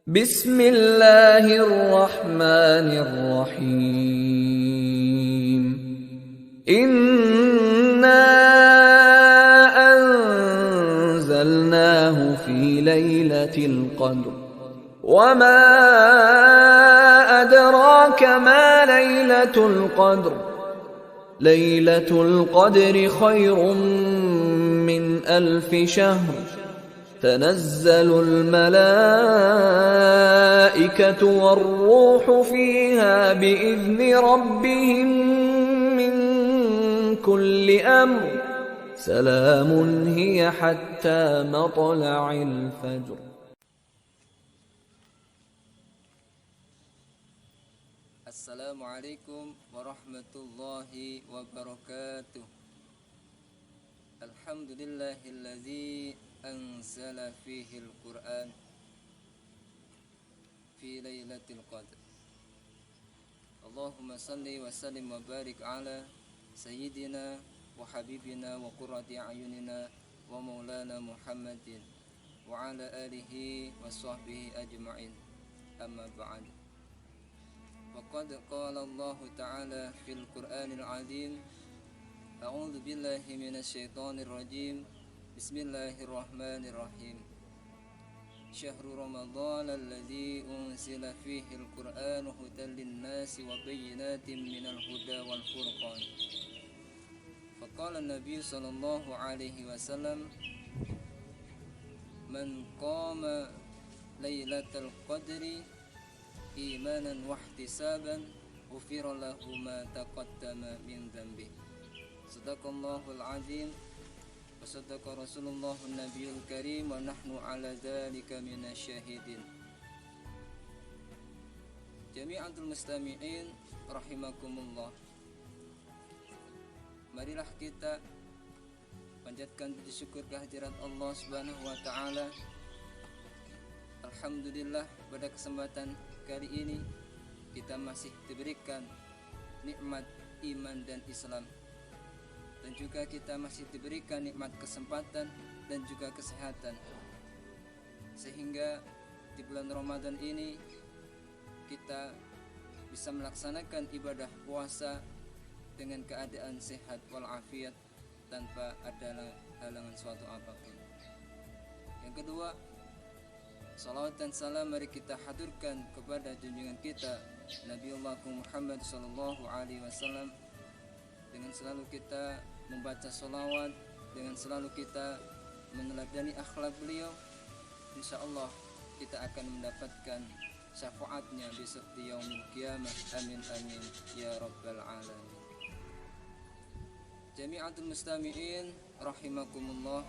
Bismillahirrahmanirrahim. Inna anzalnahu fi lailatul qadr. Wa ma adraka ma lailatul qadr. Lailatul qadri khairum min alfi syahr. تنزل الملائكة والروح فيها بإذن ربهم من كل أمر سلام هي حتى مطلع الفجر. Assalamualaikum warahmatullahi wabarakatuh. Alhamdulillahilladzi anzala fihi al-Qur'an fi lailatul qadr. Allahumma salli wa sallim wa barik ala sayyidina wa habibina wa qurrati a'yunina wa maulana Muhammadin wa ala alihi wa sahbihi ajma'in. Amma ba'd. Faqad qala Allah ta'ala fil Qur'anil 'azim. A'udzu billahi minasy syaithanir rajim. Bismillahirrahmanirrahim. Syahrul Ramadan alladzi unzila fihi al-Qur'anu hudan lin-nasi wa bayyinatin minal huda wal furqan. Faqala an-nabiy sallallahu alaihi wasallam, man qama lailatal qadri imanan wa ihtisaban ghufira lahu ma taqaddama min dhanbi. Sadaqallahul azim. Wasadaqa Rasulullahun Nabiyul Karim wa nahnu ala dzalika minasyahidin. Jami'atul mustami'in rahimakumullah. Marilah kita panjatkan puji syukur kehadirat Allah Subhanahu wa taala. Alhamdulillah, pada kesempatan kali ini kita masih diberikan nikmat iman dan Islam. Dan juga kita masih diberikan nikmat kesempatan dan juga kesehatan, sehingga di bulan Ramadan ini kita bisa melaksanakan ibadah puasa dengan keadaan sehat walafiat tanpa ada halangan suatu apapun. Yang kedua, salawat dan salam mari kita haturkan kepada junjungan kita Nabiullah Muhammad sallallahu alaihi wasallam, dengan selalu kita membaca sholawat, dengan selalu kita meneladani akhlak beliau. InsyaAllah kita akan mendapatkan syafaatnya besok di yaumil qiyamah. Amin amin ya rabbal alamin. Jami'atul mustami'in rahimakumullah.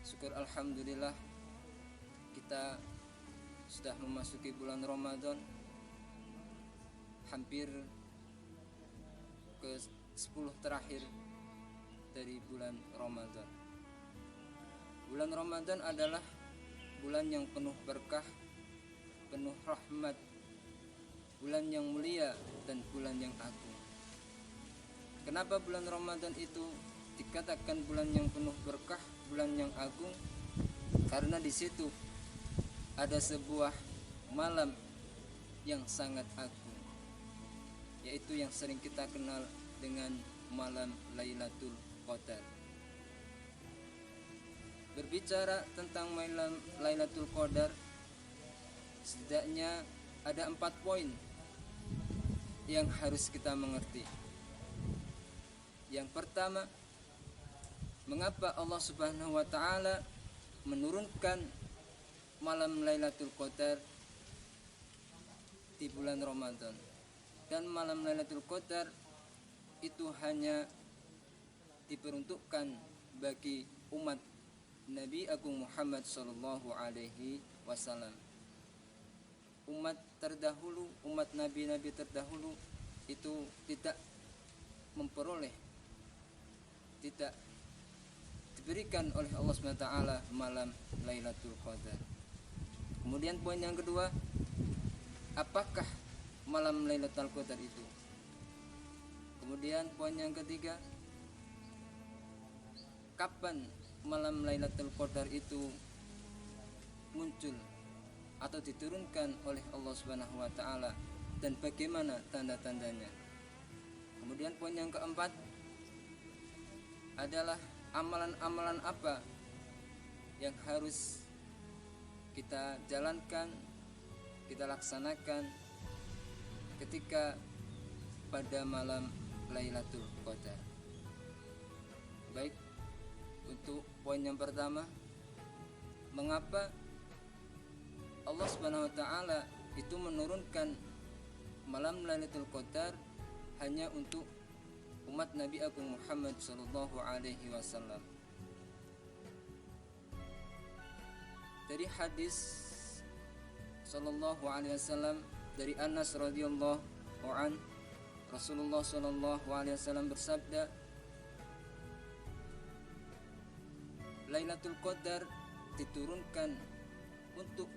Syukur alhamdulillah kita sudah memasuki bulan Ramadan, hampir ke 10 terakhir dari bulan Ramadan. Bulan Ramadan adalah bulan yang penuh berkah, penuh rahmat, bulan yang mulia dan bulan yang agung. Kenapa bulan Ramadan itu dikatakan bulan yang penuh berkah, bulan yang agung? Karena di situ ada sebuah malam yang sangat agung, yaitu yang sering kita kenal dengan malam Lailatul Qadar. Berbicara tentang malam Lailatul Qadar, setidaknya ada 4 poin yang harus kita mengerti. Yang pertama, mengapa Allah Subhanahu wa taala menurunkan malam Lailatul Qadar di bulan Ramadan? Dan malam Lailatul Qadar itu hanya diperuntukkan bagi umat Nabi Agung Muhammad sallallahu alaihi wasallam. Umat terdahulu, umat nabi-nabi terdahulu itu tidak memperoleh, tidak diberikan oleh Allah SWT malam Lailatul Qadar. Kemudian poin yang kedua, apakah malam Lailatul Qadar itu? Kemudian poin yang ketiga, kapan malam Lailatul Qadar itu muncul atau diturunkan oleh Allah Subhanahu wa taala dan bagaimana tanda-tandanya. Kemudian poin yang keempat adalah amalan-amalan apa yang harus kita jalankan, kita laksanakan ketika pada malam Lailatul Qadar. Baik, untuk poin yang pertama, mengapa Allah Subhanahu wa taala itu menurunkan malam Lailatul Qadar hanya untuk umat Nabi Agung Muhammad sallallahu alaihi wasallam. Dari hadis sallallahu alaihi wasallam dari Anas radhiyallahu an, Rasulullah sallallahu alaihi wasallam bersabda, Lailatul Qadar diturunkan untuk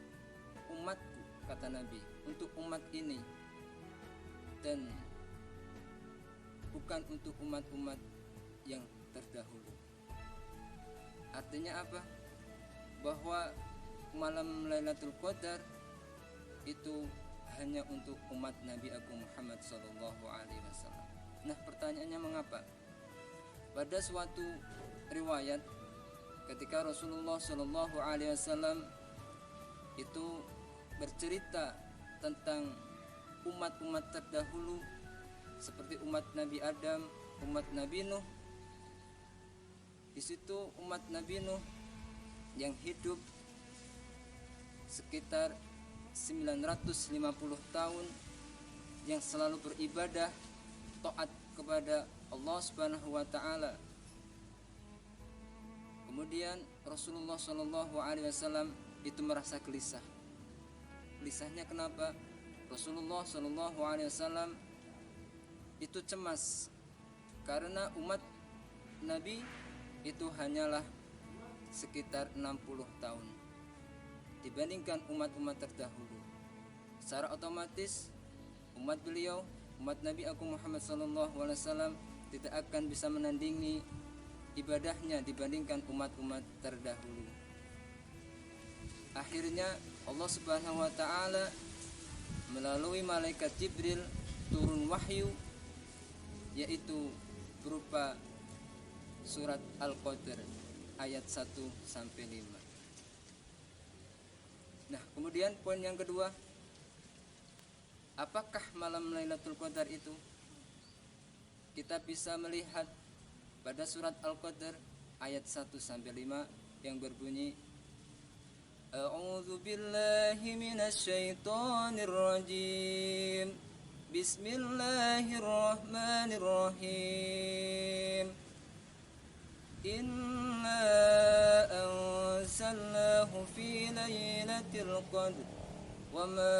umatku, kata Nabi, untuk umat ini, dan bukan untuk umat-umat yang terdahulu. Artinya apa? Bahwa malam Lailatul Qadar itu hanya untuk umat Nabi Agung Muhammad sallallahu alaihi wasallam. Nah, pertanyaannya mengapa? Pada suatu riwayat ketika Rasulullah sallallahu alaihi wasallam itu bercerita tentang umat-umat terdahulu seperti umat Nabi Adam, umat Nabi Nuh. Di situ umat Nabi Nuh yang hidup sekitar 950 tahun, yang selalu beribadah taat kepada Allah Subhanahu wa taala. Kemudian Rasulullah sallallahu alaihi wasallam itu merasa gelisah. Gelisahnya kenapa? Rasulullah sallallahu alaihi wasallam itu cemas karena umat Nabi itu hanyalah sekitar 60 tahun dibandingkan umat-umat terdahulu. Secara otomatis umat beliau, umat Nabi Agung Muhammad sallallahu alaihi wasallam tidak akan bisa menandingi ibadahnya dibandingkan umat-umat terdahulu. Akhirnya Allah Subhanahu wa taala melalui malaikat Jibril turun wahyu, yaitu berupa surat Al-Qadr ayat 1 sampai 5. Nah, kemudian poin yang kedua, apakah malam Lailatul Qadar itu? Kita bisa melihat pada surat Al-Qadr ayat 1 sampai 5 yang berbunyi, A'udzu billahi minasy syaithanir rajim. Bismillahirrahmanirrahim. Inna anzalnahu fi lailatul qadr wa ma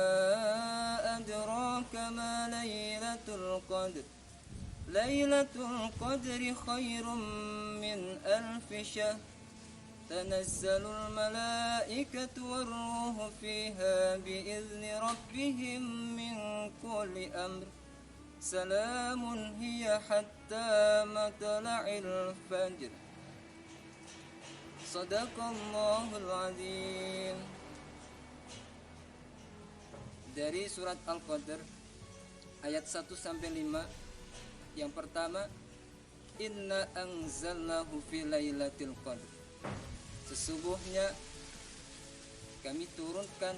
adraka ma lailatul qadr. Lailatul qadri khairum min alfi syahr. تنزل الملائكة والروح فيها بإذن ربهم من كل أمر سلام هي حتى مطلع الفجر صدق الله العظيم. Dari surat Al-Qadr ayat 1 sampai 5. Yang pertama, Inna anzalnahu fi lailatul qadr. Sesungguhnya kami turunkan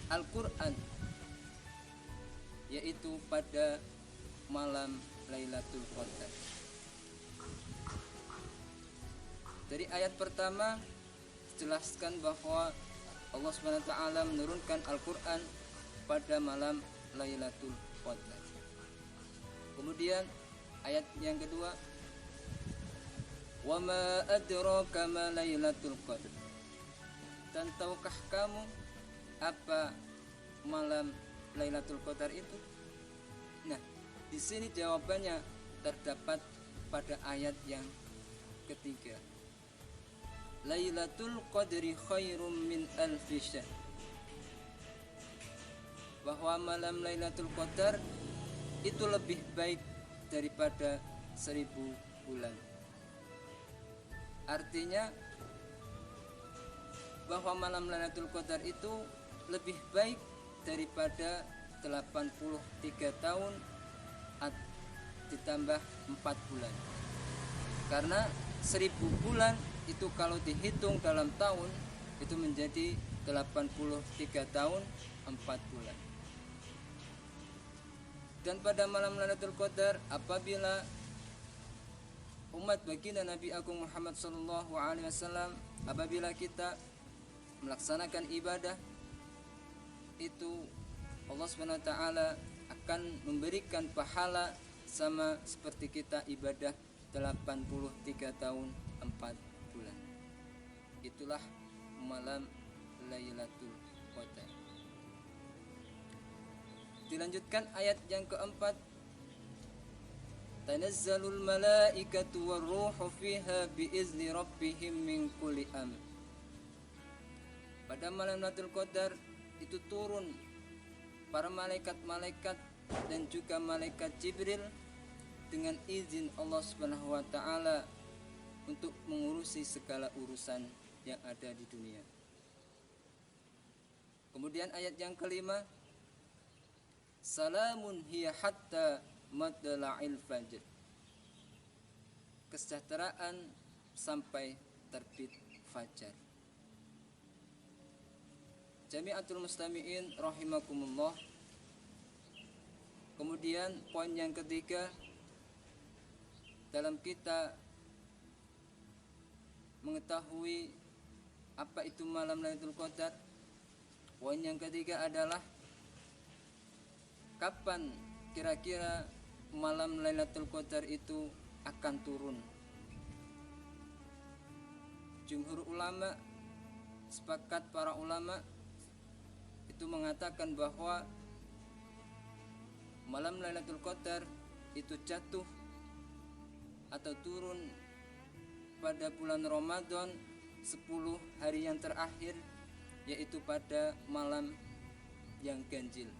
Al-Quran, yaitu pada malam Lailatul Qadar. Dari ayat pertama dijelaskan bahwa Allah SWT menurunkan Al-Quran pada malam Lailatul Qadar. Kemudian ayat yang kedua, Wa ma adraka ma lailatul qadr. Dan tahukah kamu apa malam Lailatul Qadar itu? Nah, di sini jawabannya terdapat pada ayat yang ketiga. Lailatul Qadri khairum min alfi syahr. Bahwa malam Lailatul Qadar itu lebih baik daripada 1000 bulan. Artinya bahwa malam Lailatul Qadar itu lebih baik daripada 83 tahun ditambah 4 bulan. Karena 1000 bulan itu kalau dihitung dalam tahun itu menjadi 83 tahun 4 bulan. Dan pada malam Lailatul Qadar, apabila umat baginda Nabi Agung Muhammad sallallahu alaihi wasallam, apabila kita melaksanakan ibadah itu, Allah Subhanahu wa taala akan memberikan pahala sama seperti kita ibadah 83 tahun 4 bulan. Itulah malam Lailatul Qadar. Dilanjutkan ayat yang keempat, tanazzalul malaikatu warruhu fiha biizni rabbihim min kulli amr. Pada malam Lailatul Qadar itu turun para malaikat-malaikat dan juga malaikat Jibril dengan izin Allah Subhanahu wa taala untuk mengurusi segala urusan yang ada di dunia. Kemudian ayat yang kelima, salamun hiya hatta matla'il fajr. Kesejahteraan sampai terbit fajar. Jami'atul Mustami'in rahimakumullah. Kemudian poin yang ketiga, dalam kita mengetahui apa itu malam Lailatul Qadar, poin yang ketiga adalah kapan kira-kira malam Lailatul Qadar itu akan turun. Jumhur ulama, sepakat para ulama itu mengatakan bahwa malam Lailatul Qadar itu jatuh atau turun pada bulan Ramadan 10 hari yang terakhir, yaitu pada malam yang ganjil.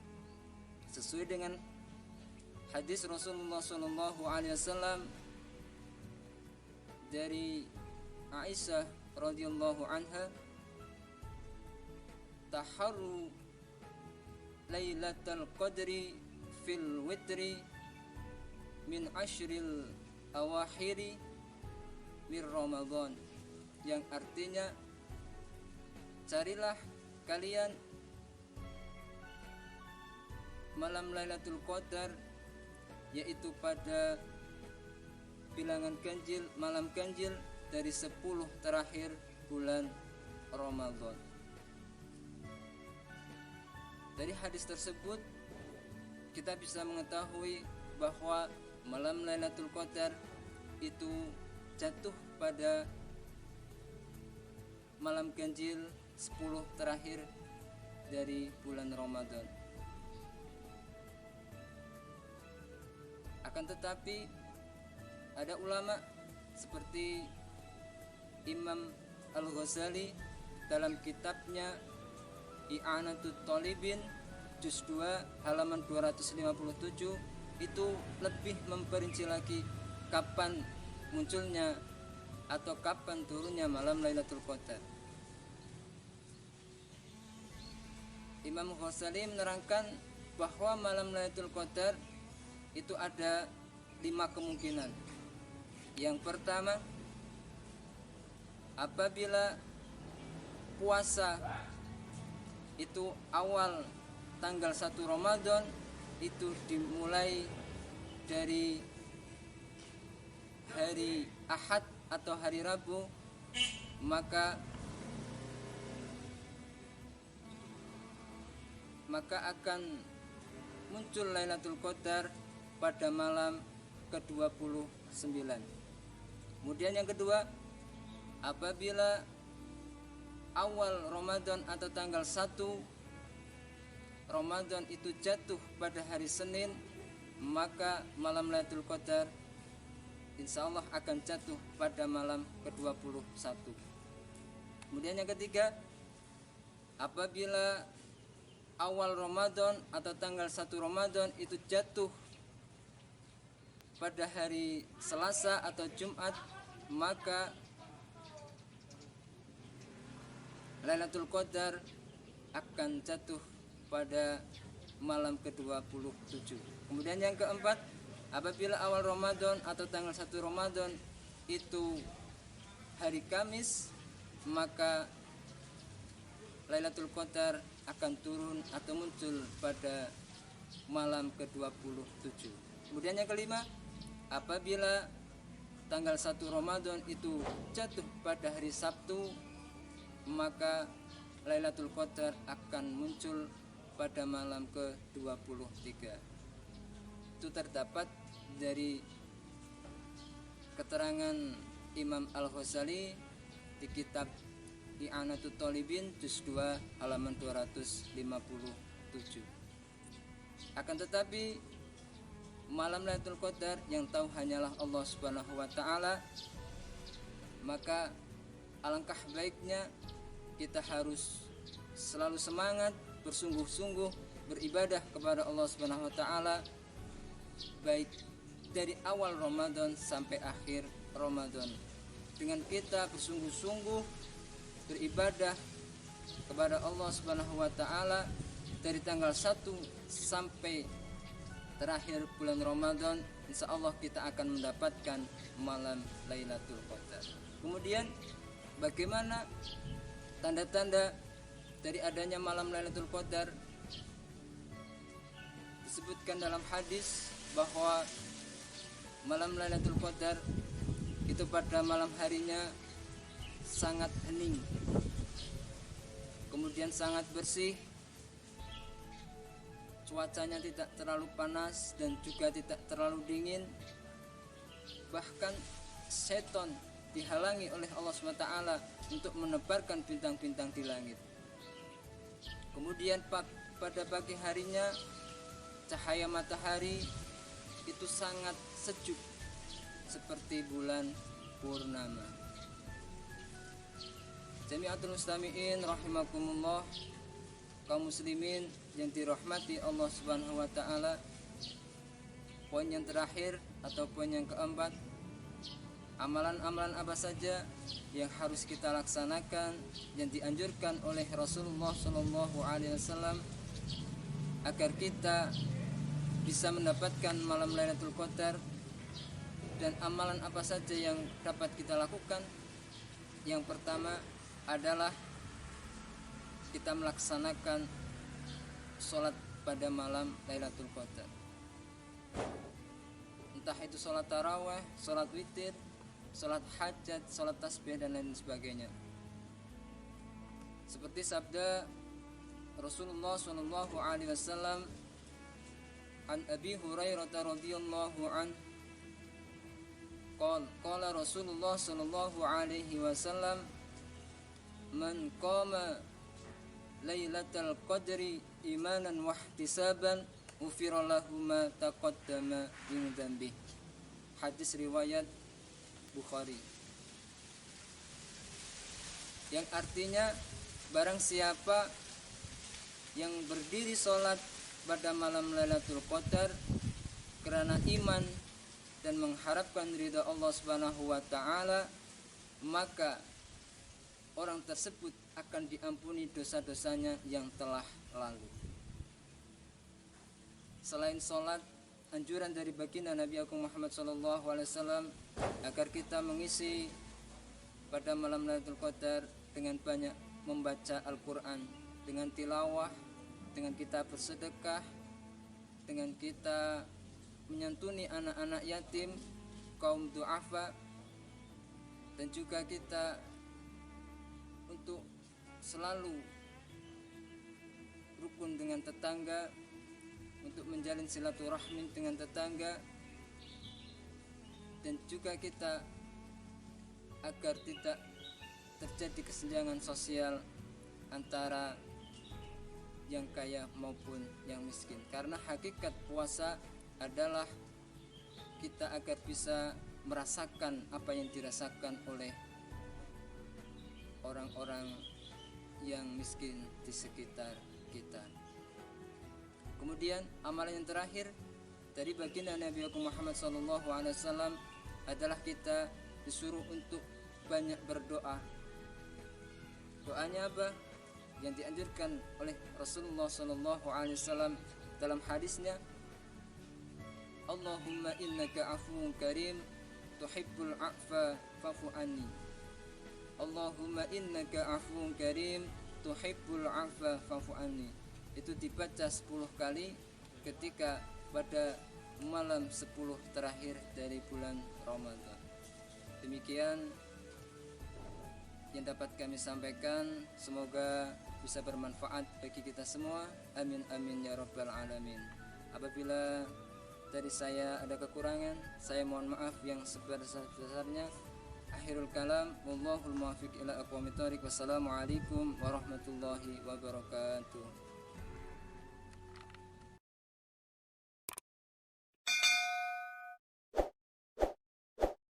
Sesuai dengan hadis Rasulullah SAW dari Aisyah radhiyallahu anha, taharru Lailatul Qadri fil witri min ashril awakhiri min Ramadan, yang artinya carilah kalian malam Lailatul Qadar, yaitu pada bilangan ganjil, malam ganjil dari 10 terakhir bulan Ramadan. Dari hadis tersebut kita bisa mengetahui bahwa malam Lailatul Qadar itu jatuh pada malam ganjil 10 terakhir dari bulan Ramadan. Akan tetapi ada ulama seperti Imam Al-Ghazali dalam kitabnya I'anatul Talibin juz 2 halaman 257 itu lebih memperinci lagi kapan munculnya atau kapan turunnya malam Lailatul Qadar. Imam Ghazali menerangkan bahwa malam Lailatul Qadar itu ada 5 kemungkinan. Yang pertama, apabila puasa itu awal tanggal 1 Ramadan itu dimulai dari hari Ahad atau hari Rabu, maka akan muncul Lailatul Qadar pada malam ke-29. Kemudian yang kedua, apabila awal Ramadan atau tanggal 1 Ramadan itu jatuh pada hari Senin, maka malam Lailatul Qadar insyaallah akan jatuh pada malam ke-21. Kemudian yang ketiga, apabila awal Ramadan atau tanggal 1 Ramadan itu jatuh pada hari Selasa atau Jumat, maka Lailatul Qadar akan jatuh pada malam ke-27. Kemudian yang keempat, apabila awal Ramadan atau tanggal 1 Ramadan itu hari Kamis, maka Lailatul Qadar akan turun atau muncul pada malam ke-27. Kemudian yang kelima, apabila tanggal 1 Ramadan itu jatuh pada hari Sabtu, maka Lailatul Qadar akan muncul pada malam ke-23. Itu terdapat dari keterangan Imam Al-Ghazali di kitab I'anatul Talibin juz 2 halaman 257. Akan tetapi malam Lailatul Qadar yang tahu hanyalah Allah Subhanahu wa taala, maka alangkah baiknya kita harus selalu semangat, bersungguh-sungguh beribadah kepada Allah Subhanahu wa taala, baik dari awal Ramadan sampai akhir Ramadan. Dengan kita bersungguh-sungguh beribadah kepada Allah Subhanahu wa taala dari tanggal 1 sampai terakhir bulan Ramadan, insya Allah kita akan mendapatkan malam Lailatul Qadar. Kemudian bagaimana tanda-tanda dari adanya malam Lailatul Qadar? Disebutkan dalam hadis bahwa malam Lailatul Qadar itu pada malam harinya sangat hening, kemudian sangat bersih, cuacanya tidak terlalu panas dan juga tidak terlalu dingin, bahkan setan dihalangi oleh Allah SWT untuk menebarkan bintang-bintang di langit. Kemudian pada pagi harinya cahaya matahari itu sangat sejuk seperti bulan purnama. Jami'atul mustami'in rahimakumullah, kaum muslimin yang dirahmati Allah Subhanahu wa taala. Poin yang terakhir atau poin yang keempat, amalan-amalan apa saja yang harus kita laksanakan yang dianjurkan oleh Rasulullah Shallallahu Alaihi Wasallam agar kita bisa mendapatkan malam Lailatul Qadar, dan amalan apa saja yang dapat kita lakukan. Yang pertama adalah kita melaksanakan sholat pada malam Lailatul Qadar, entah itu sholat tarawih, sholat witir, sholat hajat, sholat tasbih dan lain sebagainya. Seperti sabda Rasulullah Shallallahu Alaihi Wasallam, an Abi Hurairah radhiyallahu an, qala Rasulullah Shallallahu Alaihi Wasallam, man qama Lailatul Qadri imanan wa ihtisaban ghufira lahu ma taqaddama min dzambi. Hadis riwayat Bukhari. Yang artinya, barang siapa yang berdiri sholat pada malam Lailatul Qadar karena iman dan mengharapkan ridha Allah Subhanahu wa taala, maka orang tersebut akan diampuni dosa-dosanya yang telah lalu. Selain sholat, anjuran dari baginda Nabi Agung Muhammad SAW agar kita mengisi pada malam Lailatul Qadar dengan banyak membaca Al-Quran, dengan tilawah, dengan kita bersedekah, dengan kita menyantuni anak-anak yatim, kaum du'afa, dan juga kita untuk selalu rukun dengan tetangga, untuk menjalin silaturahmi dengan tetangga, dan juga kita agar tidak terjadi kesenjangan sosial antara yang kaya maupun yang miskin. Karena hakikat puasa adalah kita agar bisa merasakan apa yang dirasakan oleh orang-orang yang miskin di sekitar kita. Kemudian amalan yang terakhir dari baginda Nabi Muhammad SAW adalah kita disuruh untuk banyak berdoa Doanya apa? Yang dianjurkan oleh Rasulullah Shallallahu Alaihi Wasallam dalam hadisnya, Allahumma innaka afuwun karim tuhibbul afwa fa'fu anni. Allahumma innaka afuwun karim tuhibbul afwa fa'fu anni. Itu dibaca 10 kali ketika pada malam 10 terakhir dari bulan Ramadan. Demikian yang dapat kami sampaikan, semoga bisa bermanfaat bagi kita semua. Amin amin ya rabbal alamin. Apabila dari saya ada kekurangan, saya mohon maaf yang sebesar-besarnya. Akhirul kalam, wallahul muwaffiq ila aqwamit thoriq. Wassalamualaikum warahmatullahi wabarakatuh.